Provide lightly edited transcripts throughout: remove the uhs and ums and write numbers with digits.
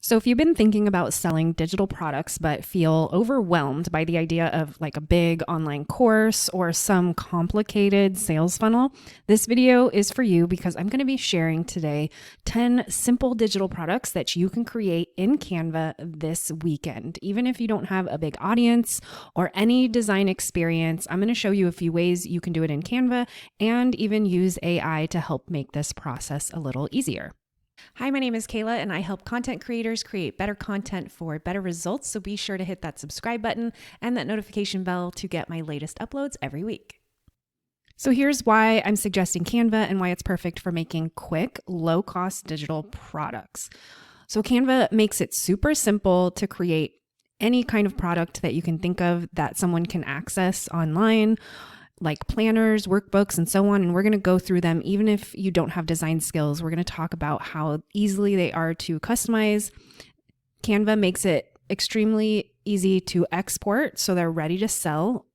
So if you've been thinking about selling digital products but feel overwhelmed by the idea of like a big online course or some complicated sales funnel, this video is for you because I'm going to be sharing today 10 simple digital products that you can create in Canva this weekend. Even if you don't have a big audience or any design experience, I'm going to show you a few ways you can do it in Canva and even use AI to help make this process a little easier. Hi, my name is Kayla and I help content creators create better content for better results. So be sure to hit that subscribe button and that notification bell to get my latest uploads every week. So here's why I'm suggesting Canva and why it's perfect for making quick, low-cost digital products. So Canva makes it super simple to create any kind of product that you can think of that someone can access online, like planners, workbooks, and so on. And we're going to go through them even if you don't have design skills. We're going to talk about how easily they are to customize. Canva makes it extremely easy to export, so they're ready to sell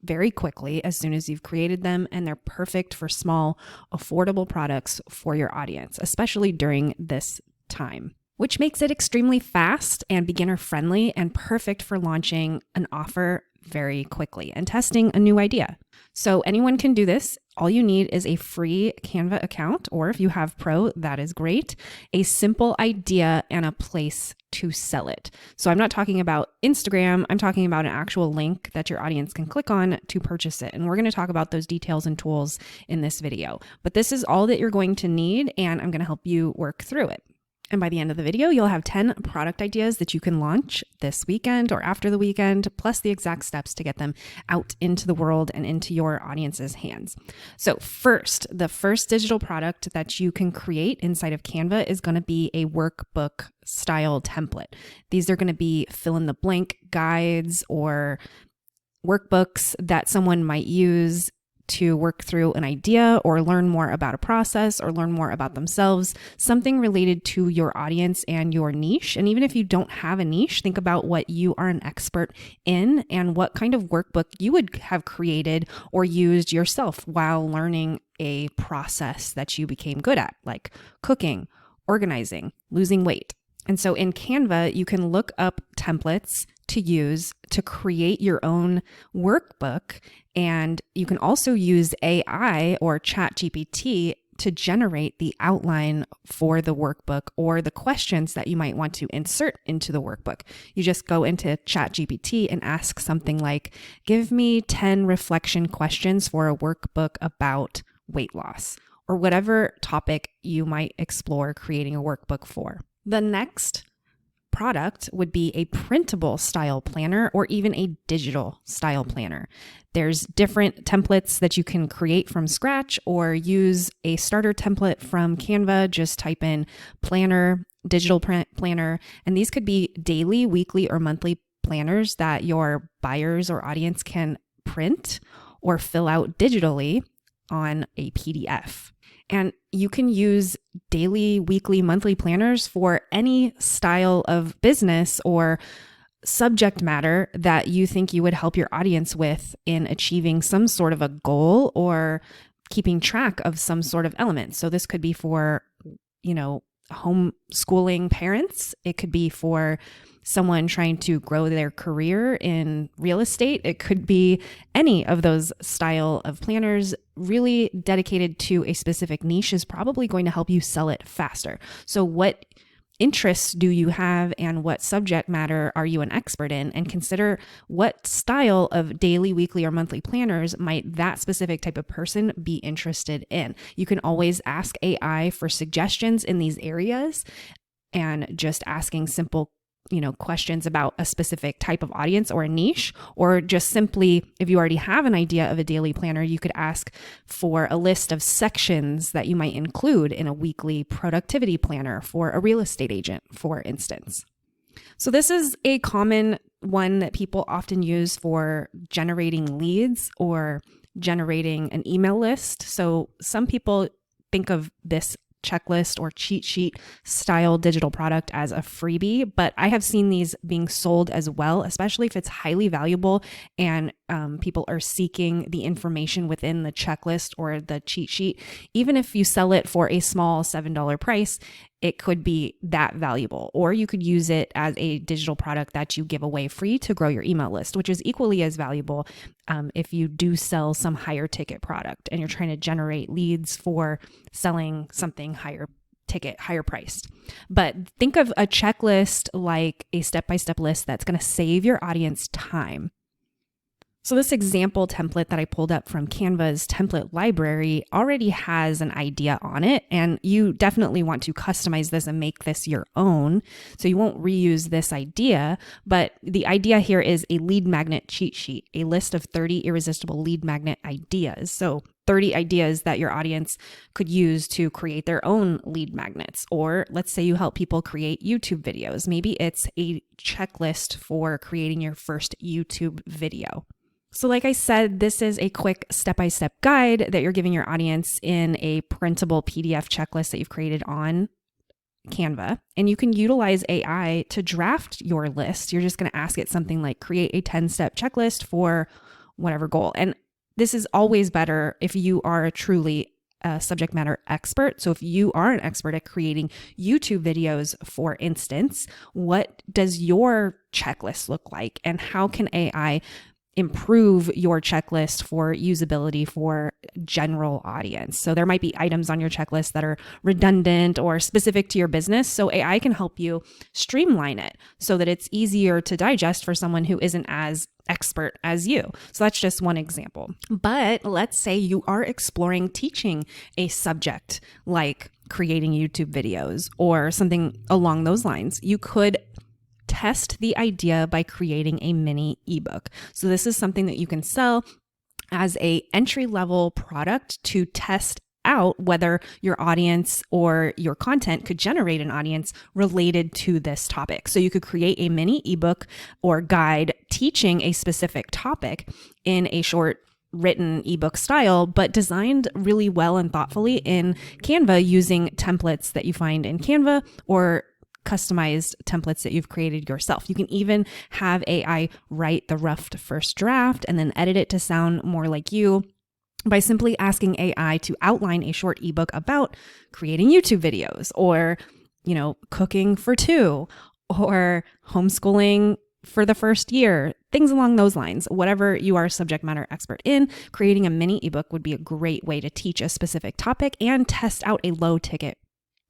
very quickly as soon as you've created them, and they're perfect for small, affordable products for your audience, especially during this time, which makes it extremely fast and beginner-friendly and perfect for launching an offer very quickly and testing a new idea. So anyone can do this. All you need is a free Canva account, or if you have Pro, that is great, a simple idea and a place to sell it. So I'm not talking about Instagram. I'm talking about an actual link that your audience can click on to purchase it. And we're going to talk about those details and tools in this video. But this is all that you're going to need, and I'm going to help you work through it. And by the end of the video, you'll have 10 product ideas that you can launch this weekend or after the weekend, plus the exact steps to get them out into the world and into your audience's hands. So first, the first digital product that you can create inside of Canva is going to be a workbook style template. These are going to be fill in the blank guides or workbooks that someone might use to work through an idea or learn more about a process or learn more about themselves, something related to your audience and your niche. And even if you don't have a niche, think about what you are an expert in and what kind of workbook you would have created or used yourself while learning a process that you became good at, like cooking, organizing, losing weight. And so in Canva, you can look up templates to use to create your own workbook. And you can also use AI or ChatGPT to generate the outline for the workbook or the questions that you might want to insert into the workbook. You just go into ChatGPT and ask something like, give me 10 reflection questions for a workbook about weight loss, or whatever topic you might explore creating a workbook for. The next product would be a printable style planner or even a digital style planner. There's different templates that you can create from scratch or use a starter template from Canva. Just type in planner, digital planner, and these could be daily, weekly, or monthly planners that your buyers or audience can print or fill out digitally on a PDF. And you can use daily, weekly, monthly planners for any style of business or subject matter that you think you would help your audience with in achieving some sort of a goal or keeping track of some sort of element. So this could be for, homeschooling parents. It could be for someone trying to grow their career in real estate. It could be any of those style of planners. Really dedicated to a specific niche is probably going to help you sell it faster. So what interests do you have and what subject matter are you an expert in? And consider what style of daily, weekly, or monthly planners might that specific type of person be interested in. You can always ask AI for suggestions in these areas, and just asking simple questions about a specific type of audience or a niche, or just simply, if you already have an idea of a daily planner, you could ask for a list of sections that you might include in a weekly productivity planner for a real estate agent, for instance. So this is a common one that people often use for generating leads or generating an email list. So some people think of this checklist or cheat sheet style digital product as a freebie, but I have seen these being sold as well, especially if it's highly valuable and people are seeking the information within the checklist or the cheat sheet. Even if you sell it for a small $7 price, it could be that valuable. Or you could use it as a digital product that you give away free to grow your email list, which is equally as valuable if you do sell some higher ticket product and you're trying to generate leads for selling something higher ticket, higher priced. But think of a checklist like a step-by-step list that's going to save your audience time. So this example template that I pulled up from Canva's template library already has an idea on it, and you definitely want to customize this and make this your own. So you won't reuse this idea, but the idea here is a lead magnet cheat sheet, a list of 30 irresistible lead magnet ideas. So 30 ideas that your audience could use to create their own lead magnets. Or let's say you help people create YouTube videos. Maybe it's a checklist for creating your first YouTube video. So like I said, this is a quick step-by-step guide that you're giving your audience in a printable PDF checklist that you've created on Canva. And you can utilize AI to draft your list. You're just going to ask it something like create a 10-step checklist for whatever goal. And this is always better if you are truly a subject matter expert. So if you are an expert at creating YouTube videos, for instance, what does your checklist look like? And how can AI improve your checklist for usability for general audience? So there might be items on your checklist that are redundant or specific to your business. So AI can help you streamline it so that it's easier to digest for someone who isn't as expert as you. So that's just one example. But let's say you are exploring teaching a subject like creating YouTube videos or something along those lines. You could test the idea by creating a mini ebook. So this is something that you can sell as a entry-level product to test out whether your audience or your content could generate an audience related to this topic. So you could create a mini ebook or guide teaching a specific topic in a short written ebook style, but designed really well and thoughtfully in Canva using templates that you find in Canva or customized templates that you've created yourself. You can even have AI write the rough first draft and then edit it to sound more like you by simply asking AI to outline a short ebook about creating YouTube videos or, cooking for two or homeschooling for the first year, things along those lines. Whatever you are a subject matter expert in, creating a mini ebook would be a great way to teach a specific topic and test out a low ticket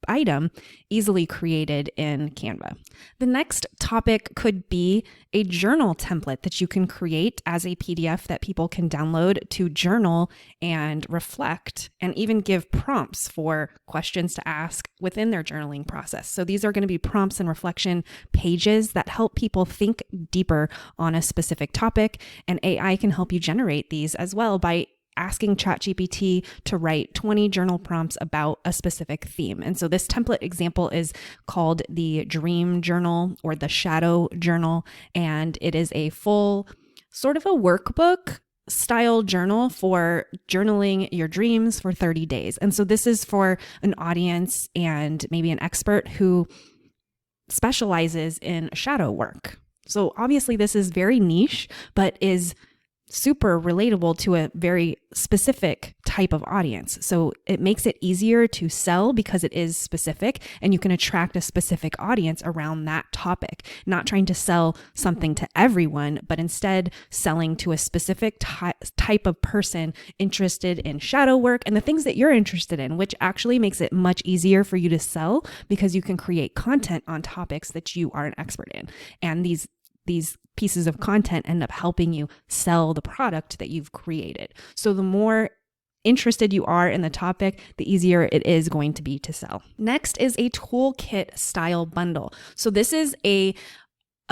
item easily created in Canva. The next topic could be a journal template that you can create as a PDF that people can download to journal and reflect and even give prompts for questions to ask within their journaling process. So these are going to be prompts and reflection pages that help people think deeper on a specific topic, and AI can help you generate these as well by asking ChatGPT to write 20 journal prompts about a specific theme. And so this template example is called the Dream Journal or the Shadow Journal, and it is a full sort of a workbook style journal for journaling your dreams for 30 days. And so this is for an audience and maybe an expert who specializes in shadow work. So obviously this is very niche, but is super relatable to a very specific type of audience. So it makes it easier to sell because it is specific and you can attract a specific audience around that topic, not trying to sell something to everyone, but instead selling to a specific type of person interested in shadow work and the things that you're interested in, which actually makes it much easier for you to sell because you can create content on topics that you are an expert in. And these pieces of content end up helping you sell the product that you've created. So the more interested you are in the topic, the easier it is going to be to sell. Next is a toolkit style bundle. So this is a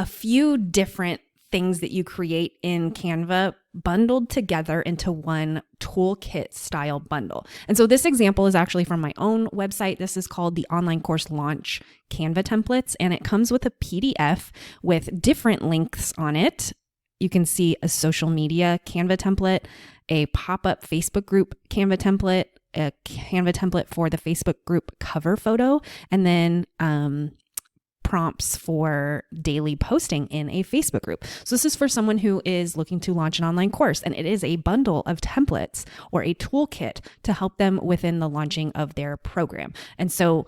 few different things that you create in Canva bundled together into one toolkit style bundle. And so this example is actually from my own website. This is called the Online Course Launch Canva Templates, and it comes with a PDF with different links on it. You can see a social media Canva template, a pop-up Facebook group Canva template, a Canva template for the Facebook group cover photo, and then prompts for daily posting in a Facebook group. So this is for someone who is looking to launch an online course, and it is a bundle of templates or a toolkit to help them within the launching of their program. And so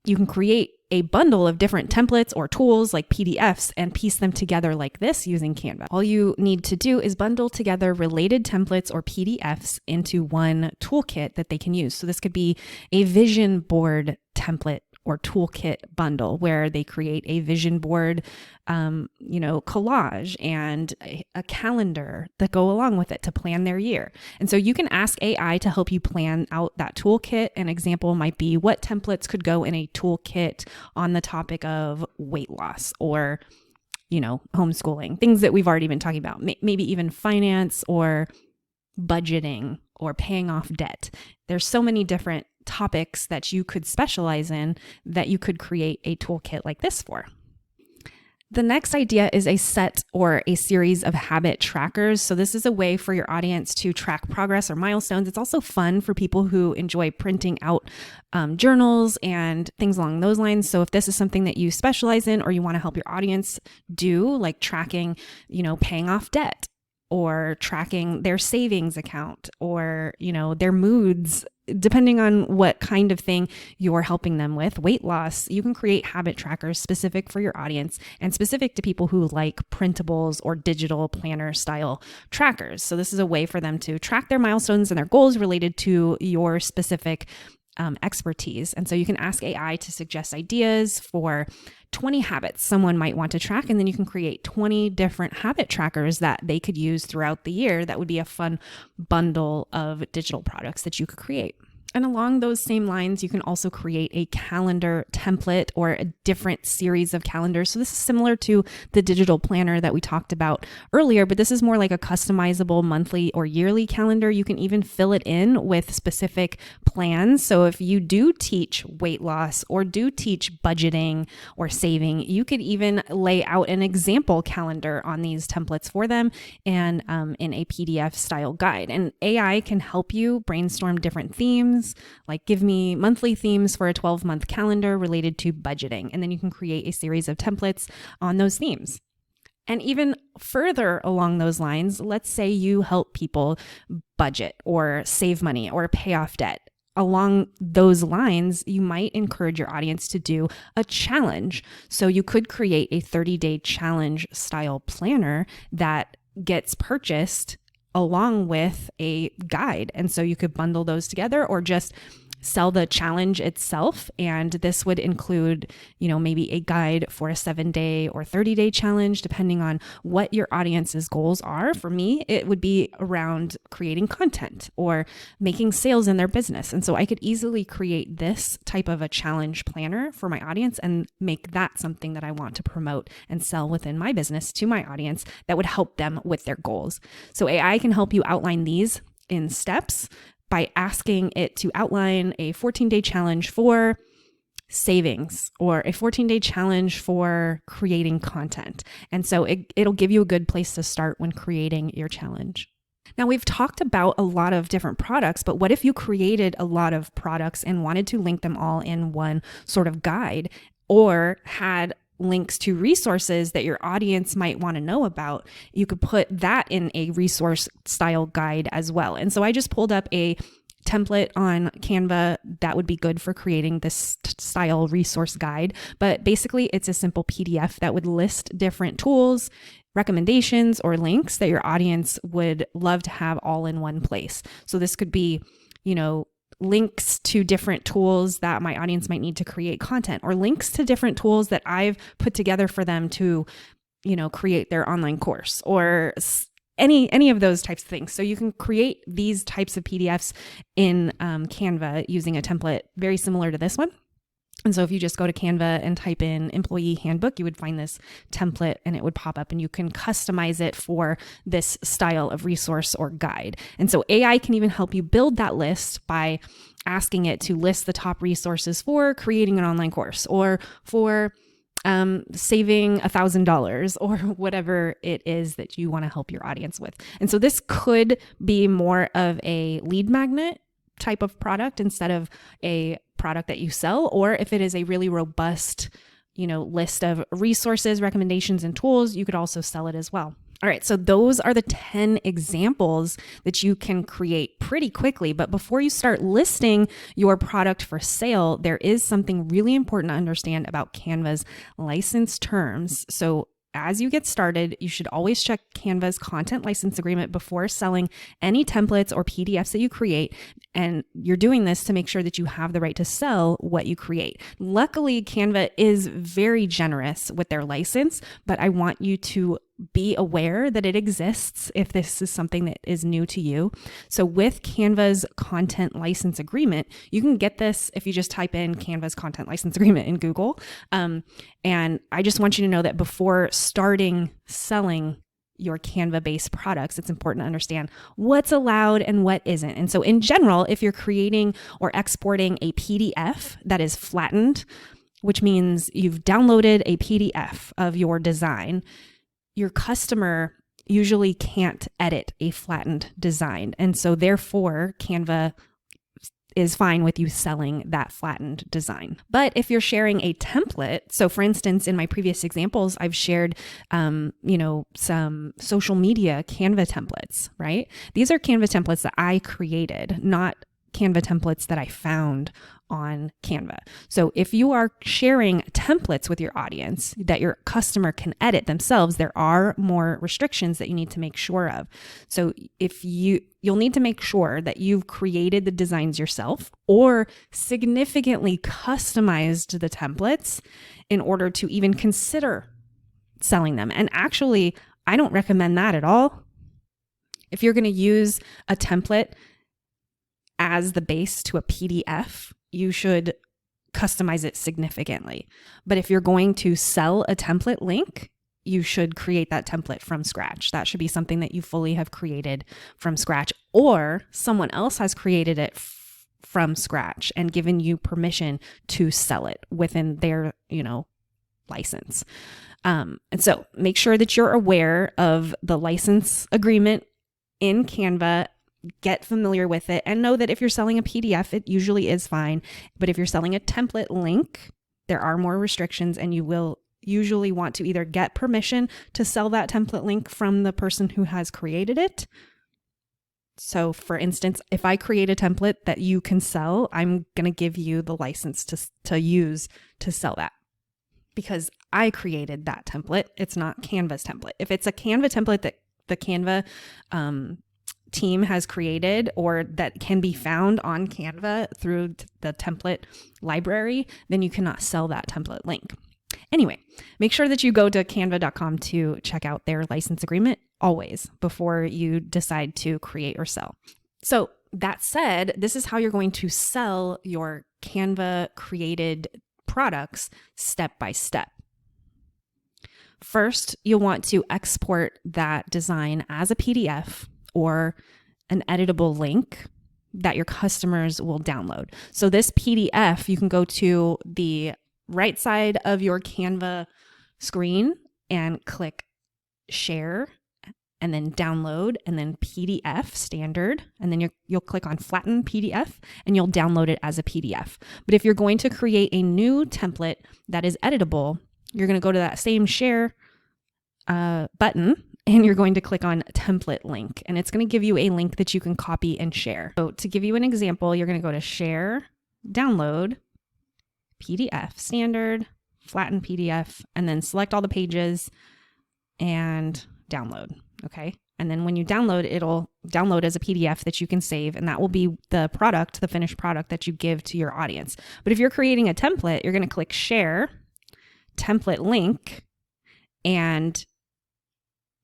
you can create a bundle of different templates or tools like PDFs and piece them together like this using Canva. All you need to do is bundle together related templates or PDFs into one toolkit that they can use. So this could be a vision board template or toolkit bundle where they create a vision board, collage and a calendar that go along with it to plan their year. And so you can ask AI to help you plan out that toolkit. An example might be what templates could go in a toolkit on the topic of weight loss or, homeschooling, things that we've already been talking about, maybe even finance or budgeting or paying off debt. There's so many different topics that you could specialize in that you could create a toolkit like this for. The next idea is a set or a series of habit trackers. So this is a way for your audience to track progress or milestones. It's also fun for people who enjoy printing out journals and things along those lines. So if this is something that you specialize in or you want to help your audience do, like tracking, paying off debt or tracking their savings account or, their moods, depending on what kind of thing you're helping them with, weight loss, you can create habit trackers specific for your audience and specific to people who like printables or digital planner style trackers. So this is a way for them to track their milestones and their goals related to your specific expertise. And so you can ask AI to suggest ideas for 20 habits someone might want to track, and then you can create 20 different habit trackers that they could use throughout the year. That would be a fun bundle of digital products that you could create. And along those same lines, you can also create a calendar template or a different series of calendars. So this is similar to the digital planner that we talked about earlier, but this is more like a customizable monthly or yearly calendar. You can even fill it in with specific plans. So if you do teach weight loss or do teach budgeting or saving, you could even lay out an example calendar on these templates for them and in a PDF style guide. And AI can help you brainstorm different themes, like give me monthly themes for a 12-month calendar related to budgeting. And then you can create a series of templates on those themes. And even further along those lines, let's say you help people budget or save money or pay off debt. Along those lines, you might encourage your audience to do a challenge. So you could create a 30-day challenge style planner that gets purchased along with a guide. And so you could bundle those together or just sell the challenge itself. And this would include, maybe a guide for a 7-day or 30-day challenge, depending on what your audience's goals are. For me, it would be around creating content or making sales in their business. And so I could easily create this type of a challenge planner for my audience and make that something that I want to promote and sell within my business to my audience that would help them with their goals. So AI can help you outline these in steps by asking it to outline a 14-day challenge for savings or a 14-day challenge for creating content. And so it'll give you a good place to start when creating your challenge. Now, we've talked about a lot of different products, but what if you created a lot of products and wanted to link them all in one sort of guide or had links to resources that your audience might want to know about? You could put that in a resource style guide as well. And so I just pulled up a template on Canva that would be good for creating this style resource guide. But basically, it's a simple PDF that would list different tools, recommendations, or links that your audience would love to have all in one place. So this could be, links to different tools that my audience might need to create content, or links to different tools that I've put together for them to, create their online course, or any of those types of things. So you can create these types of PDFs in Canva using a template very similar to this one. And so if you just go to Canva and type in employee handbook, you would find this template and it would pop up and you can customize it for this style of resource or guide. And so AI can even help you build that list by asking it to list the top resources for creating an online course or for saving $1,000 or whatever it is that you want to help your audience with. And so this could be more of a lead magnet type of product instead of a product that you sell, or if it is a really robust, list of resources, recommendations, and tools, you could also sell it as well. All right, so those are the 10 examples that you can create pretty quickly. But before you start listing your product for sale, there is something really important to understand about Canva's license terms. So as you get started, you should always check Canva's content license agreement before selling any templates or PDFs that you create. And you're doing this to make sure that you have the right to sell what you create. Luckily, Canva is very generous with their license, but I want you to be aware that it exists if this is something that is new to you. So with Canva's content license agreement, you can get this if you just type in Canva's content license agreement in Google. And I just want you to know that before starting selling your Canva-based products, it's important to understand what's allowed and what isn't. And so in general, if you're creating or exporting a PDF that is flattened, which means you've downloaded a PDF of your design, your customer usually can't edit a flattened design. And so therefore, Canva is fine with you selling that flattened design. But if you're sharing a template, so for instance, in my previous examples, I've shared, some social media Canva templates, right? These are Canva templates that I created, not Canva templates that I found on Canva. So if you are sharing templates with your audience that your customer can edit themselves, there are more restrictions that you need to make sure of. So if you'll need to make sure that you've created the designs yourself or significantly customized the templates in order to even consider selling them. And actually, I don't recommend that at all. If you're going to use a template as the base to a PDF, you should customize it significantly. But if you're going to sell a template link, you should create that template from scratch. That should be something that you fully have created from scratch, or someone else has created it from scratch and given you permission to sell it within their, license. And so make sure that you're aware of the license agreement in Canva. Get familiar with it and know that if you're selling a PDF, it usually is fine. But if you're selling a template link, there are more restrictions, and you will usually want to either get permission to sell that template link from the person who has created it. So for instance, if I create a template that you can sell, I'm going to give you the license to use to sell that because I created that template. It's not Canva's template. If it's a Canva template that the Canva team has created or that can be found on Canva through the template library, then you cannot sell that template link. Anyway, make sure that you go to canva.com to check out their license agreement always before you decide to create or sell. So that said, this is how you're going to sell your Canva created products step by step. First, you'll want to export that design as a PDF or an editable link that your customers will download. So this PDF, you can go to the right side of your Canva screen and click share and then download and then PDF standard. And then you'll click on flatten PDF and you'll download it as a PDF. But if you're going to create a new template that is editable, you're going to go to that same share button and you're going to click on template link, and it's going to give you a link that you can copy and share. So to give you an example, you're going to go to share, download, PDF standard, flatten PDF, and then select all the pages and download. Okay. And then when you download, it'll download as a PDF that you can save, and that will be the product, the finished product that you give to your audience. But if you're creating a template, you're going to click share, template link, and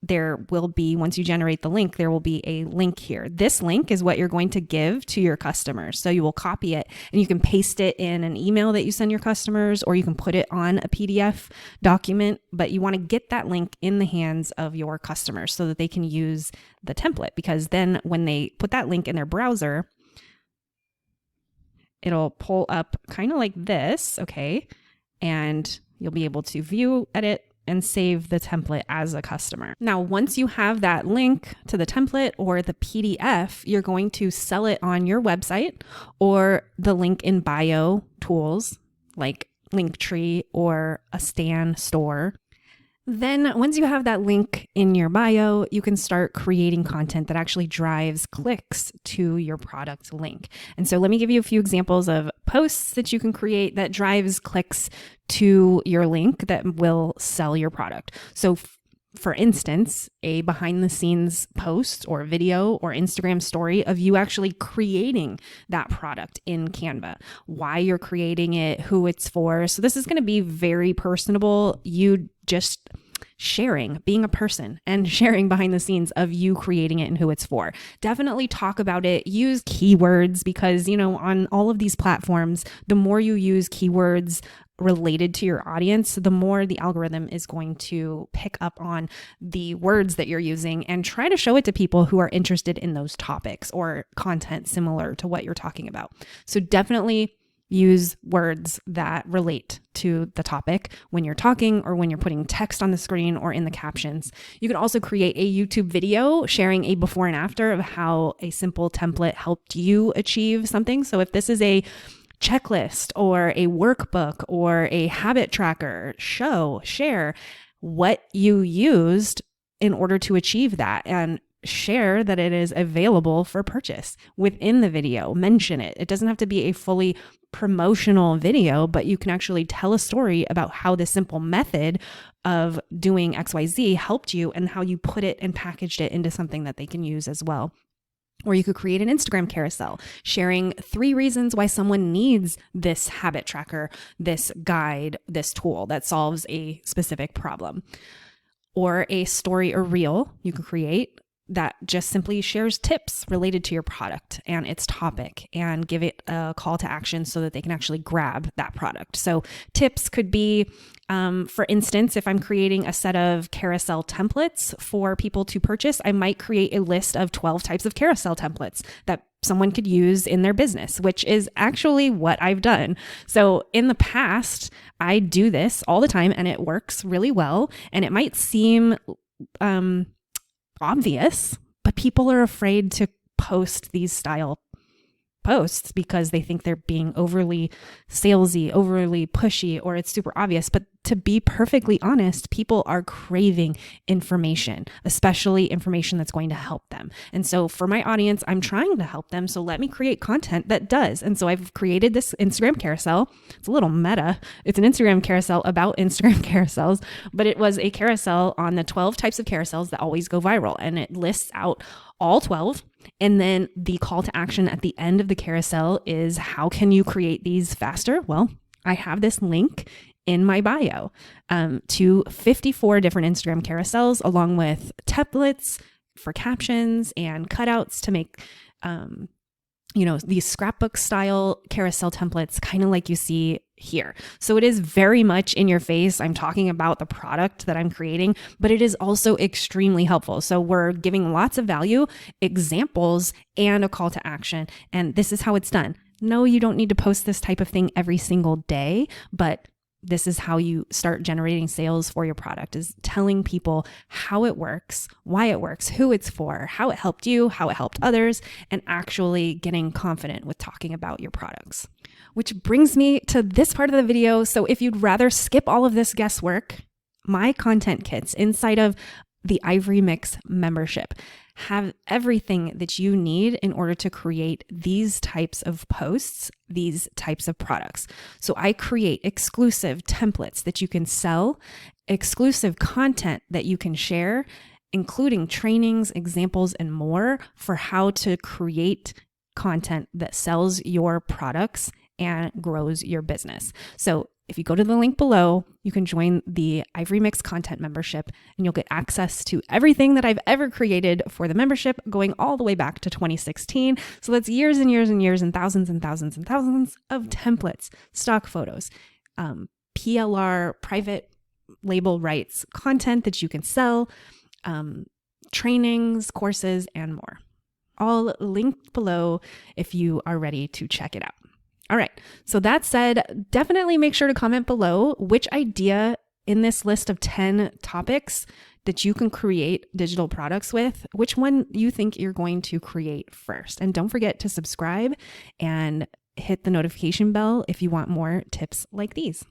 there will be, once you generate the link, there will be a link here. This link is what you're going to give to your customers. So you will copy it and you can paste it in an email that you send your customers, or you can put it on a PDF document, but you want to get that link in the hands of your customers so that they can use the template, because then when they put that link in their browser, it'll pull up kind of like this, okay? And you'll be able to view, edit, and save the template as a customer. Now, once you have that link to the template or the PDF, you're going to sell it on your website or the link in bio tools like Linktree or a Stan store. Then once you have that link in your bio, you can start creating content that actually drives clicks to your product link. And so let me give you a few examples of posts that you can create that drives clicks to your link that will sell your product. So for instance, a behind the scenes post or video or Instagram story of you actually creating that product in Canva, why you're creating it, who it's for. So this is going to be very personable. You just sharing, being a person and sharing behind the scenes of you creating it and who it's for. Definitely talk about it. Use keywords because, on all of these platforms, the more you use keywords related to your audience, the more the algorithm is going to pick up on the words that you're using and try to show it to people who are interested in those topics or content similar to what you're talking about. So definitely use words that relate to the topic when you're talking or when you're putting text on the screen or in the captions. You can also create a YouTube video sharing a before and after of how a simple template helped you achieve something. So if this is a checklist or a workbook or a habit tracker, share what you used in order to achieve that and share that it is available for purchase within the video. Mention it. It doesn't have to be a fully promotional video, but you can actually tell a story about how this simple method of doing XYZ helped you and how you put it and packaged it into something that they can use as well. Or you could create an Instagram carousel sharing 3 reasons why someone needs this habit tracker, this guide, this tool that solves a specific problem. Or a story or reel you can create that just simply shares tips related to your product and its topic and give it a call to action so that they can actually grab that product. So tips could be, for instance, if I'm creating a set of carousel templates for people to purchase, I might create a list of 12 types of carousel templates that someone could use in their business, which is actually what I've done. So in the past, I do this all the time and it works really well. And it might seem obvious, but people are afraid to post these style posts because they think they're being overly salesy, overly pushy, or it's super obvious. But to be perfectly honest, people are craving information, especially information that's going to help them. And so for my audience, I'm trying to help them. So let me create content that does. And so I've created this Instagram carousel. It's a little meta. It's an Instagram carousel about Instagram carousels, but it was a carousel on the 12 types of carousels that always go viral. And it lists out all 12. And then the call to action at the end of the carousel is, how can you create these faster? Well, I have this link in my bio to 54 different Instagram carousels, along with templates for captions and cutouts to make, these scrapbook style carousel templates, kind of like you see here. So it is very much in your face. I'm talking about the product that I'm creating, but it is also extremely helpful. So we're giving lots of value, examples, and a call to action. And this is how it's done. No, you don't need to post this type of thing every single day, but this is how you start generating sales for your product, is telling people how it works, why it works, who it's for, how it helped you, how it helped others, and actually getting confident with talking about your products. Which brings me to this part of the video. So if you'd rather skip all of this guesswork, my content kits inside of the Ivory Mix membership have everything that you need in order to create these types of posts, these types of products. So I create exclusive templates that you can sell, exclusive content that you can share, including trainings, examples, and more for how to create content that sells your products and grows your business. So if you go to the link below, you can join the Ivory Mix content membership and you'll get access to everything that I've ever created for the membership, going all the way back to 2016. So that's years and years and years and thousands and thousands and thousands of templates, stock photos, PLR, private label rights, content that you can sell, trainings, courses, and more. All linked below if you are ready to check it out. All right. So that said, definitely make sure to comment below which idea in this list of 10 topics that you can create digital products with, which one you think you're going to create first. And don't forget to subscribe and hit the notification bell if you want more tips like these.